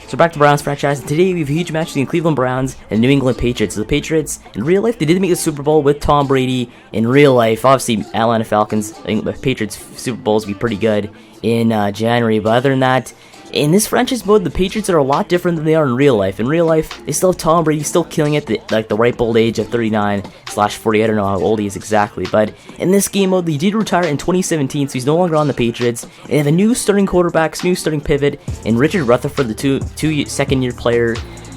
So back to Browns franchise, and today we have a huge match between Cleveland Browns and New England Patriots. So the Patriots, in real life, they did make the Super Bowl with Tom Brady. In real life, obviously, Atlanta Falcons, I think the Patriots Super Bowls would be pretty good in January. But other than that, in this franchise mode, the Patriots are a lot different than they are in real life. In real life, they still have Tom Brady still killing it at the ripe old age of 39/40. I don't know how old he is exactly. But in this game mode, he did retire in 2017, so he's no longer on the Patriots. And they have a new starting quarterback, new starting pivot, and Richard Rutherford, the second-year player.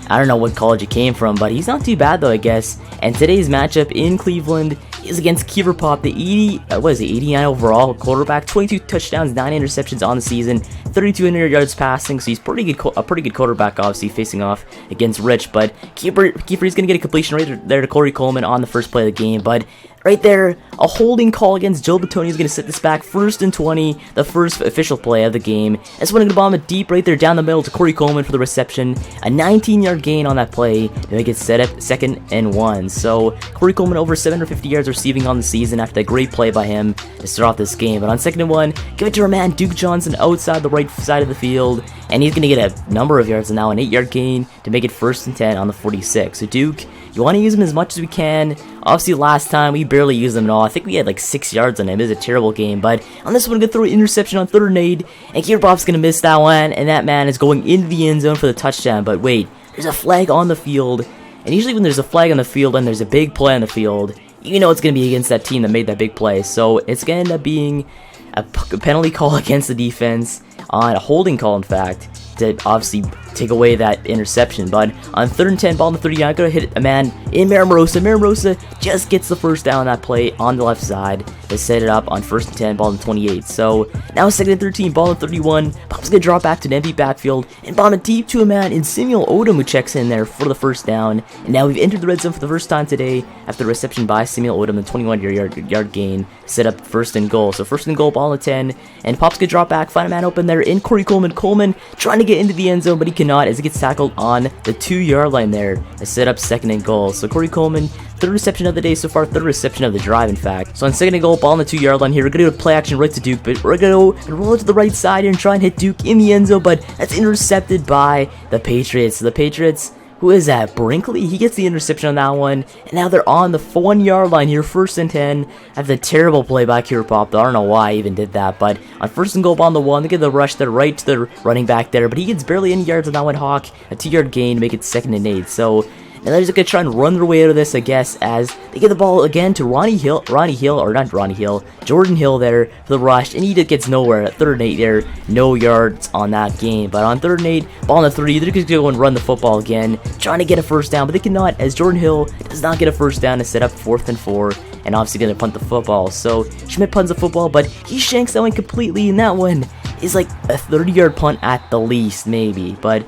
I don't know what college he came from, but he's not too bad though, I guess. And today's matchup in Cleveland is against Kiefer Paup, the 89 overall quarterback, 22 touchdowns, 9 interceptions on the season, 3,200 yards passing. So he's a pretty good quarterback, obviously facing off against Rich. But Kiefer is gonna get a completion right there to Corey Coleman on the first play of the game. But right there, a holding call against Joe Bitonio is going to set this back. 1st and 20, the first official play of the game. That's going to bomb it deep right there down the middle to Corey Coleman for the reception. A 19-yard gain on that play to make it set up 2nd and 1. So Corey Coleman over 750 yards receiving on the season after that great play by him to start off this game. But on 2nd and 1, give it to our man Duke Johnson outside the right side of the field. And he's going to get a number of yards and now an 8-yard gain to make it 1st and 10 on the 46. So Duke, you want to use him as much as we can. Obviously, last time we barely used him at all. I think we had like 6 yards on him. It was a terrible game. But on this one, we're going to throw an interception on 3rd and 8. And Kiefer Paup's going to miss that one. And that man is going into the end zone for the touchdown. But wait, there's a flag on the field. And usually when there's a flag on the field and there's a big play on the field, you know it's going to be against that team that made that big play. So it's going to end up being a penalty call against the defense, on a holding call, in fact, to obviously take away that interception. But on 3rd and 10, ball on the 39, going to hit a man in Maramosa. Maramosa just gets the first down on that play on the left side to set it up on 1st and 10, ball on the 28. So now 2nd and 13, ball on 31. Paup's going to drop back to an empty backfield and bomb it deep to a man in Samuel Odom, who checks in there for the first down. And now we've entered the red zone for the first time today after the reception by Samuel Odom, the 21-yard gain, set up 1st and goal. So 1st and goal, ball on the 10, and Paup's going to drop back, find a man open there in Corey Coleman. Coleman trying to get into the end zone, but he cannot as he gets tackled on the 2-yard line there to set up 2nd and goal. So Corey Coleman, 3rd reception of the day so far, 3rd reception of the drive, in fact. So on 2nd and goal, ball on the 2-yard line here. We're going to do a play action right to Duke, but we're going to roll it to the right side here and try and hit Duke in the end zone, but that's intercepted by the Patriots. So the Patriots, who is that? Brinkley? He gets the interception on that one. And now they're on the 1-yard line here, 1st and 10. After the terrible play by Kiefer Paup. I don't know why I even did that. But on 1st and goal, ball on the 1. They get the rush there right to the running back there. But he gets barely any yards on that one. Hawk, a 2-yard gain to make it 2nd and 8. So now they're just going to try and run their way out of this, I guess, as they get the ball again to Jordan Hill there for the rush, and he just gets nowhere at 3rd and 8 there, no yards on that game. But on 3rd and 8, ball on the 3, they're going to go and run the football again, trying to get a first down, but they cannot, as Jordan Hill does not get a first down to set up 4th and 4, and obviously going to punt the football. So Schmidt punts the football, but he shanks that one completely, and that one is like a 30-yard punt at the least, maybe. But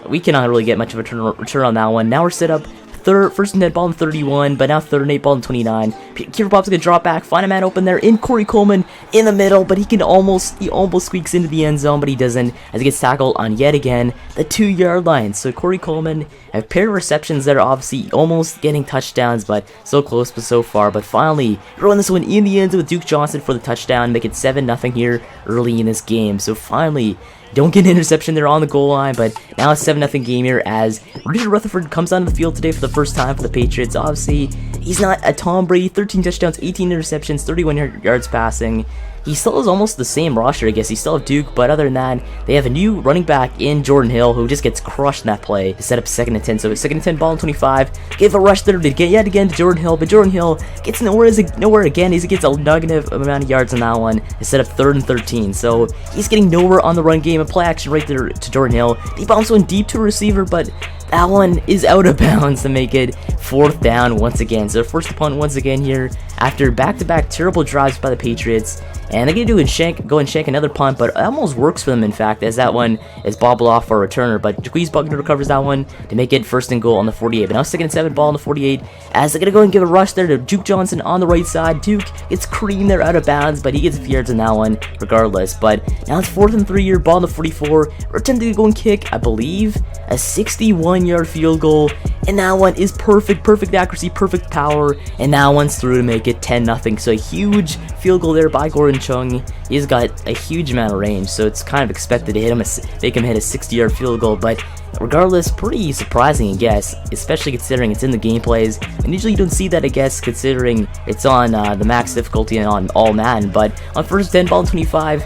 we cannot really get much of a return on that one. Now we're set up 1st and 10, ball on 31, but now 3rd and 8, ball on 29. Kiefer Paup's gonna drop back, find a man open there in Corey Coleman in the middle, but he almost squeaks into the end zone, but he doesn't, as he gets tackled on yet again the 2-yard line. So Corey Coleman have paired receptions that are obviously almost getting touchdowns, but so close but so far. But finally, throwing this one in the end zone with Duke Johnson for the touchdown, make it 7-0 here early in this game. So finally, don't get an interception there on the goal line, but now a 7-0 game here as Richard Rutherford comes onto the field today for the first time for the Patriots. Obviously, he's not a Tom Brady, 13 touchdowns, 18 interceptions, 31 yards passing. He still has almost the same roster, I guess. He still have Duke, but other than that, they have a new running back in Jordan Hill who just gets crushed in that play to set up 2nd and 10. So 2nd and 10, ball on 25. Give a rush there to get yet again to Jordan Hill, but Jordan Hill gets nowhere again. He gets a negative amount of yards on that one to set up 3rd and 13. So he's getting nowhere on the run game. A play action right there to Jordan Hill. He bounces one deep to a receiver, but that one is out of bounds to make it 4th down once again. So they're forced to punt once again here after back-to-back terrible drives by the Patriots. And they're going to go and shank another punt, but it almost works for them, in fact, as that one is bobbled off for a returner. But Jaquez Buckner recovers that one to make it 1st and goal on the 48. But now 2nd and 7, ball on the 48, as they're going to go and give a rush there to Duke Johnson on the right side. Duke gets creamed there out of bounds, but he gets a few yards on that one regardless. But now it's 4th and 3 here, ball on the 44. We're attempting to go and kick, I believe, a 61-yard field goal. and that one is perfect accuracy, perfect power, and that one's through to make it 10-0. So a huge field goal there by Gordon Chung. He's got a huge amount of range, so it's kind of expected to hit him, make him hit a 60-yard field goal, but regardless, pretty surprising, I guess, especially considering it's in the gameplays, and usually you don't see that, I guess, considering it's on the max difficulty and on all Madden. But on first 10, ball 25,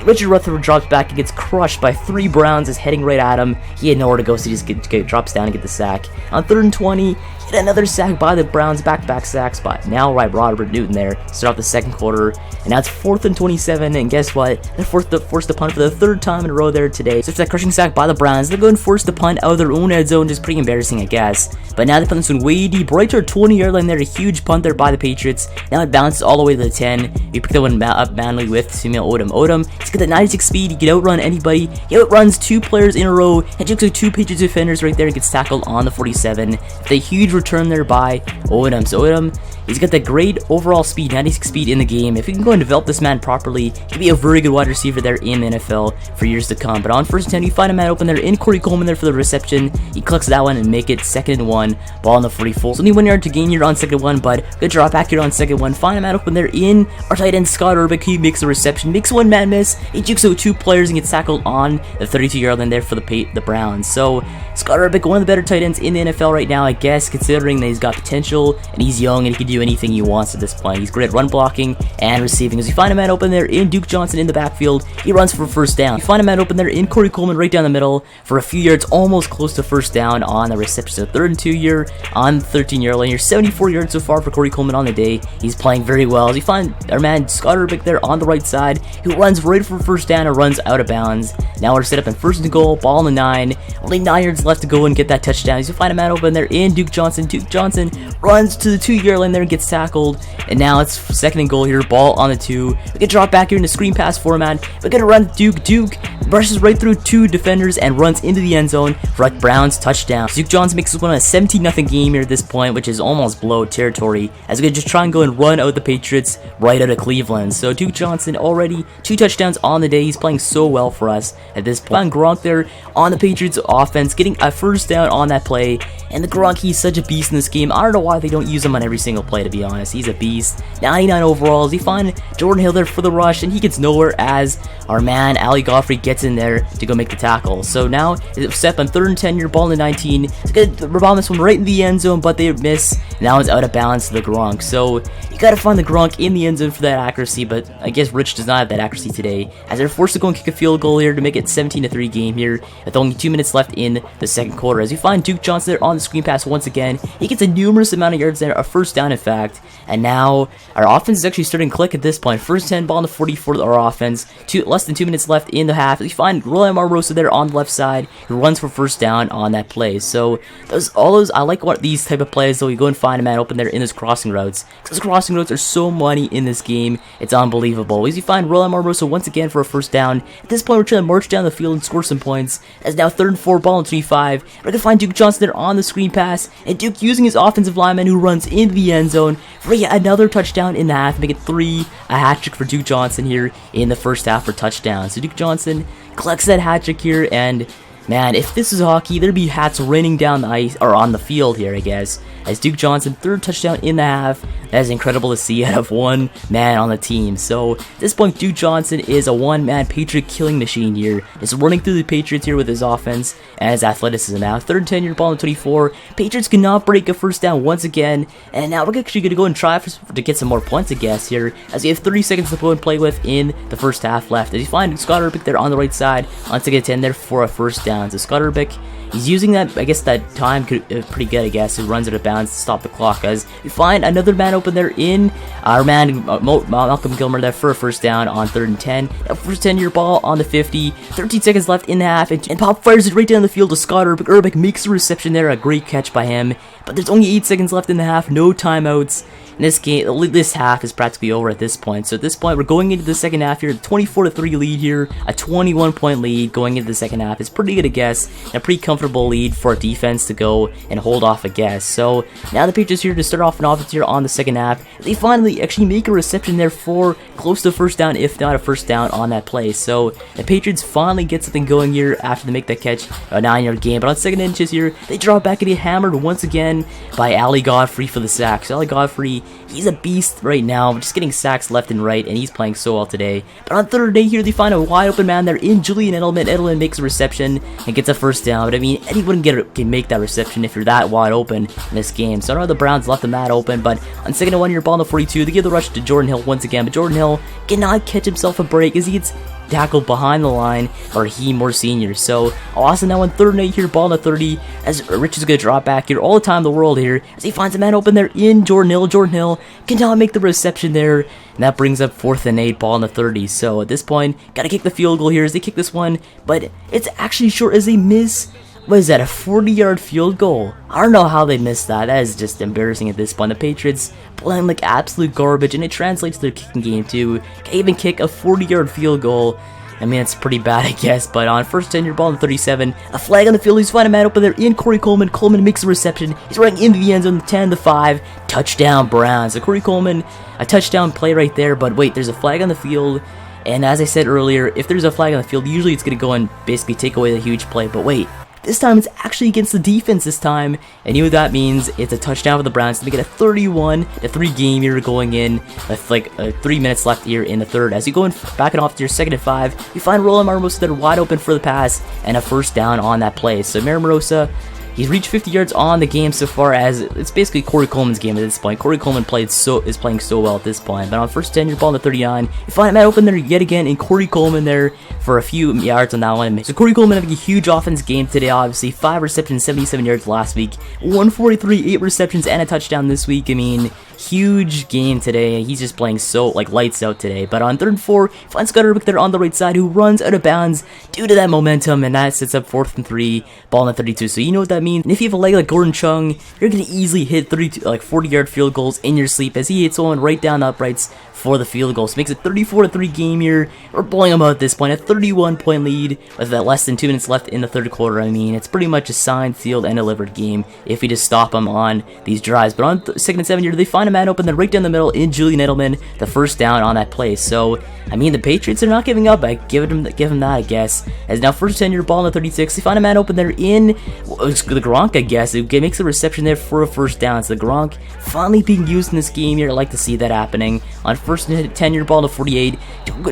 Richard Rutherford drops back and gets crushed by 3 Browns is heading right at him. He had nowhere to go, so he just drops down and get the sack. On 3rd and 20, get another sack by the Browns, back-to-back sacks by now Robert Newton there. Start off the second quarter, and now it's 4th and 27, and guess what? They're forced to punt for the 3rd time in a row there today. So it's that crushing sack by the Browns. They're going to force the punt out of their own red zone, just pretty embarrassing, I guess. But now they punt this one way deep, right to our 20-yard line there. A huge punt there by the Patriots. Now it bounces all the way to the 10. We pick that one up manually with Samuel Odom. He's got that 96 speed. He can outrun anybody. He outruns 2 players in a row and jukes out 2 Patriots defenders right there and gets tackled on the 47. With a huge return there by Odom. So Odom, he's got that great overall speed, 96 speed in the game. If we can go and develop this man properly, he could be a very good wide receiver there in the NFL for years to come. But on first and 10, you find a man open there in Corey Coleman there for the reception. He collects that one and make it 2nd and 1. Ball on the 44. So only 1 yard to gain here on 2nd and 1, but good drop back here on 2nd and 1. Find a man open there in our tight end Scott Urbick. He makes a reception, makes 1 man miss. He jukes out 2 players and gets tackled on the 32-yard line there for the Browns. So Scott Urbick, one of the better tight ends in the NFL right now, I guess, considering that he's got potential and he's young and he can do anything he wants at this point. He's great at run blocking and receiving. As you find a man open there in Duke Johnson in the backfield, he runs for 1st down. You find a man open there in Corey Coleman right down the middle for a few yards, almost close to 1st down on the reception. So 3rd and 2 here on the 13-yard line. You're 74 yards so far for Corey Coleman on the day. He's playing very well. As you find our man Scott Urbick there on the right side, who runs right for 1st down and runs out of bounds. Now we're set up in 1st and goal, ball on the 9. Only 9 yards left to go and get that touchdown. As you find a man open there in Duke Johnson. Duke Johnson runs to the 2-yard line there and gets tackled. And now it's 2nd and goal here, ball on the 2. We can drop back here in the screen pass format. We're gonna run Duke. Duke brushes right through 2 defenders and runs into the end zone for a Browns touchdown. Duke Johnson makes this one a 17-0 game here at this point, which is almost blowout territory, as we're gonna just try and go and run out the Patriots right out of Cleveland. So Duke Johnson already 2 touchdowns on the day. He's playing so well for us at this point. Gronk there on the Patriots offense, getting a 1st down on that play. And the Gronk, he's such a beast in this game. I don't know why they don't use him on every single play, to be honest. He's a beast. 99 overalls. He find Jordan Hill there for the rush, and he gets nowhere as our man Ali Goffrey gets in there to go make the tackle. So now it's set up on 3rd and 10, your ball in the 19. It's good to rebound this one right in the end zone, but they miss. Now it's out of bounds to the Gronk. So you gotta find the Gronk in the end zone for that accuracy, but I guess Rich does not have that accuracy today, as they're forced to go and kick a field goal here to make it 17-3 game here with only 2 minutes left in the 2nd quarter. As you find Duke Johnson there on the screen pass once again, he gets a numerous amount of yards there, a 1st down in fact, and now our offense is actually starting to click at this point. 1st 10, ball on the 40 for our offense, less than 2 minutes left in the half. You find Roland Marrosa there on the left side, who runs for 1st down on that play. So I like these type of plays, so you go and find a man open there in those crossing routes. Those crossing routes are so money in this game, it's unbelievable. As you find Roland Marrosa once again for a 1st down. At this point, we're trying to march down the field and score some points. As now 3rd and 4, ball on 25. We're gonna find Duke Johnson there on the screen pass, and Duke using his offensive lineman who runs into the end zone for yet another touchdown in the half, make it 3, a hat trick for Duke Johnson here in the 1st half for touchdown. So Duke Johnson collects that hat trick here, and man, if this is hockey, there'd be hats raining down the ice, or on the field here, I guess. As Duke Johnson, 3rd touchdown in the half. That is incredible to see out of 1 man on the team. So at this point, Duke Johnson is a 1-man Patriot killing machine here. Just running through the Patriots here with his offense and his athleticism. Now 3rd and 10, your ball on 24. Patriots cannot break a 1st down once again. And now we're actually going to go and try to get some more points, I guess, here, as we have 30 seconds to go and play with in the 1st half left. As you find Scott Urbick there on the right side on 2nd and 10 there for a 1st down. So Scott Urbick, he's using that, I guess, that time pretty good, I guess. He runs out of bounds to stop the clock. As we find another man open there in our man Malcolm Gilmer there for a 1st down on 3rd and 10. That 1st 10-year ball on the 50. 13 seconds left in the half, and Paup fires it right down the field to Scott Urbick. Urbick makes the reception there, a great catch by him. But there's only 8 seconds left in the half, no timeouts. And this half is practically over at this point. So at this point, we're going into the second half here. 24-3 lead here, a 21-point lead going into the second half. It's pretty good, I guess, and a pretty comfortable lead for our defense to go and hold off, I guess. So now the Patriots here to start off an offense here on the second half. They finally actually make a reception there for close to first down, if not a first down on that play. So the Patriots finally get something going here after they make that catch, a 9-yard gain. But on second inches here, they draw back and get hammered once again by Ali Godfrey for the sack. So Ali Godfrey, he's a beast right now, just getting sacks left and right, and he's playing so well today. But on third day here, they find a wide open man there in Julian Edelman. Edelman makes a reception and gets a first down. But I mean, anyone can make that reception if you're that wide open in this game. So I don't know the Browns left them that open, but on second and 1 here, ball on the 42, they give the rush to Jordan Hill once again. But Jordan Hill cannot catch himself a break as he gets tackled behind the line, or he more senior. So Austin now on third and 8 here, ball on the 30, as Rich is going to drop back here all the time in the world here, as he finds a man open there in Jordan Hill. Jordan Hill cannot make the reception there, and that brings up 4th and 8, ball on the 30. So at this point, got to kick the field goal here as they kick this one, but it's actually short as they miss. What is that, a 40-yard field goal? I don't know how they missed that. That is just embarrassing at this point. The Patriots playing like absolute garbage, and it translates to their kicking game too. Can't even kick a 40-yard field goal. I mean, it's pretty bad, I guess. But on first 10-yard ball on the 37, a flag on the field. He's finding a man open there in Corey Coleman. Coleman makes a reception. He's running into the end zone, 10-5. Touchdown, Browns. So Corey Coleman, a touchdown play right there. But wait, there's a flag on the field. And as I said earlier, if there's a flag on the field, usually it's going to go and basically take away the huge play. But wait, this time it's actually against the defense this time, and you know what that means? It's a touchdown for the Browns to make it a 31-3 game here going in with like 3 minutes left here in the third. As you go in back and off to your second and 5, you find Roland Marmosa that are wide open for the pass and a first down on that play. So Marmosa, he's reached 50 yards on the game so far, as it's basically Corey Coleman's game at this point. Corey Coleman is playing so well at this point. But on first 10, your ball on the 39, you find a man open there yet again, and Corey Coleman there for a few yards on that one. So Corey Coleman having a huge offense game today, obviously. 5 receptions, 77 yards last week. 143, 8 receptions, and a touchdown this week. I mean, huge game today. He's just playing so, like, lights out today. But on 3rd and 4, finds Scott Urbick there on the right side, who runs out of bounds due to that momentum, and that sets up 4th and 3, ball on the 32. So you know what that means. And if you have a leg like Gordon Chung, you're going to easily hit 40-yard field goals in your sleep, as he hits one right down the uprights for the field goal. So makes it 34-3 game here. We're blowing them out at this point, a 31-point lead with less than 2 minutes left in the third quarter. I mean, it's pretty much a signed, sealed, and delivered game if we just stop them on these drives. But on 2nd and 7 here, they find a man open there right down the middle in Julian Edelman, the first down on that play. So I mean, the Patriots are not giving up. I give them that, I guess. As now first 10-yard ball on the 36, they find a man open there in the Gronk, I guess. It makes a reception there for a first down. So the Gronk finally being used in this game here. I like to see that happening. On first 10-yard ball to 48,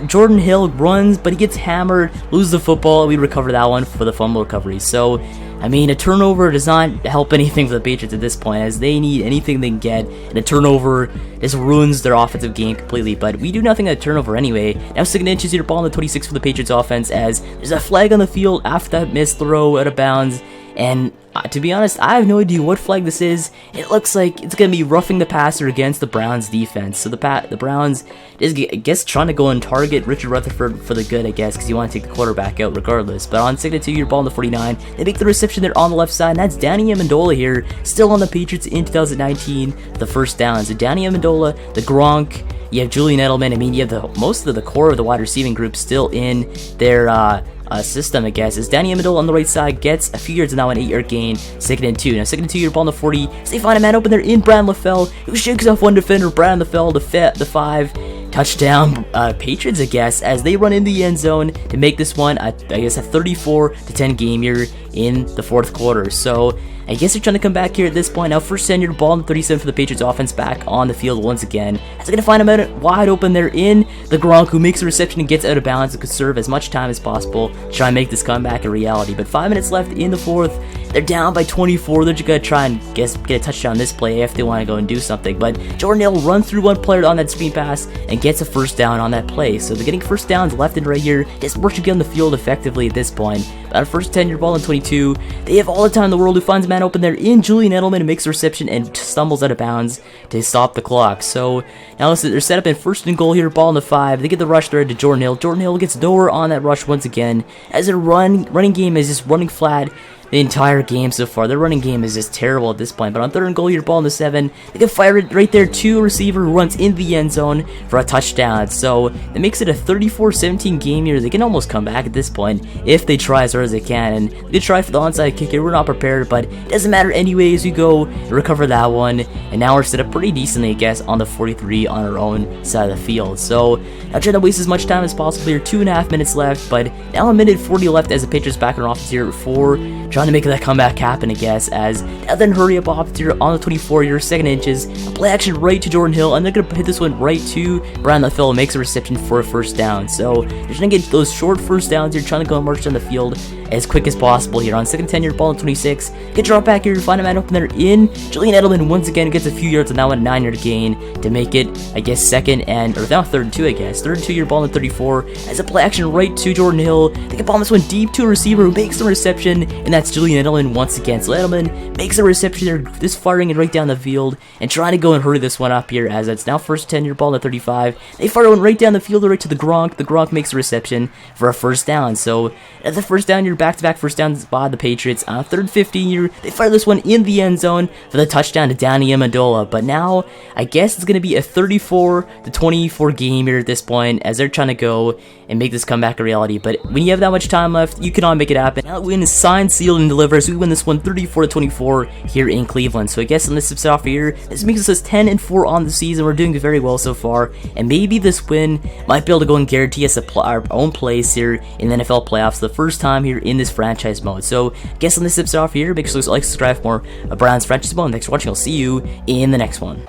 Jordan Hill runs, but he gets hammered, loses the football. We recover that one for the fumble recovery. So I mean, a turnover does not help anything for the Patriots at this point, as they need anything they can get, and a turnover just ruins their offensive game completely. But we do nothing at a turnover anyway. Now 2nd inches here, ball on the 26 for the Patriots offense, as there's a flag on the field after that missed throw out of bounds. And to be honest, I have no idea what flag this is. It looks like it's going to be roughing the passer against the Browns defense. So the Browns is, I guess, trying to go and target Richard Rutherford for the good, I guess, because you want to take the quarterback out regardless. But on 2nd and 2, your ball on the 49, they make the reception there on the left side, and that's Danny Amendola here, still on the Patriots in 2019, the first down. So Danny Amendola, the Gronk, you have Julian Edelman. I mean, you have most of the core of the wide receiving group still in their system, I guess, as Danny Amendola on the right side gets a few yards and now an 8-yard gain. 2nd and 2. Now 2nd and 2, your ball on the 40. So they find a man open there in Brad LaFell, who shakes off one defender. Brad LaFell, the 5. Touchdown Patriots, I guess, as they run in the end zone to make this one, I guess, a 34-10 game here in the fourth quarter. So I guess they're trying to come back here at this point. Now first 10-yard ball on the 37 for the Patriots offense, back on the field once again, as they're going to find him wide open there in the Gronk, who makes a reception and gets out of bounds. It could serve as much time as possible to try and make this comeback a reality. But 5 minutes left in the fourth. They're down by 24. They're just going to try and get a touchdown this play if they want to go and do something. But Jordan Hill runs through one player on that screen pass and gets a first down on that play. So they're getting first downs left and right here. Just works to get on the field effectively at this point. But first 10-yard ball on 22. They have all the time in the world. Who finds a man open there in Julian Edelman, and makes a reception and stumbles out of bounds to stop the clock. So now they're set up in first and goal here. Ball on the 5. They get the rush there to Jordan Hill. Jordan Hill gets nowhere on that rush once again, as their running game is just running flat. the entire game so far. Their running game is just terrible at this point. But on 3rd and goal here, ball in the 7, they can fire it right there to a receiver who runs in the end zone for a touchdown. So that makes it a 34-17 game here. They can almost come back at this point if they try as hard as they can. And they try for the onside kick here. We're not prepared, but it doesn't matter anyways. We go recover that one, and now we're set up pretty decently, I guess, on the 43 on our own side of the field. So not trying to waste as much time as possible here. 2.5 minutes left, but now a minute 40 left as the Patriots back in offense here for trying to make that comeback happen, I guess, as now then hurry up offense here on the 24 here, 2nd inches, a play action right to Jordan Hill, and they're going to hit this one right to Brian LaFell, makes a reception for a 1st down. So they're trying to get those short 1st downs here, trying to go and march down the field as quick as possible here. On 2nd and 10 here, ball in 26, get drop back here, find a man open there in Julian Edelman once again, gets a few yards and now a 9-yard gain to make it, I guess, 2nd and, or now 3rd and 2, I guess, 3rd and 2 here, ball in 34, as a play action right to Jordan Hill. They can bomb this one deep to a receiver who makes the reception, and that's Julian Edelman once again. So Edelman makes a reception there, just firing it right down the field and trying to go and hurry this one up here, as it's now 1st 10 here, ball in 35. They fire one right down the field, right to the Gronk. The Gronk makes a reception for a 1st down. So at the 1st down, you're back-to-back 1st downs by the Patriots. 3rd 15 here, they fire this one in the end zone for the touchdown to Danny Amendola. But now, I guess it's going to be a 34-24 game here at this point, as they're trying to go and make this comeback a reality. But when you have that much time left, you cannot make it happen. Now the win is signed, sealed, and delivered, as we win this one 34-24 here in Cleveland. So I guess in this off here, this makes us 10-4 on the season. We're doing very well so far, and maybe this win might be able to go and guarantee us our own place here in the NFL playoffs, the first time here in this franchise mode. So I guess in this off here, make sure to like, subscribe for more Browns franchise mode. And thanks for watching. I'll see you in the next one.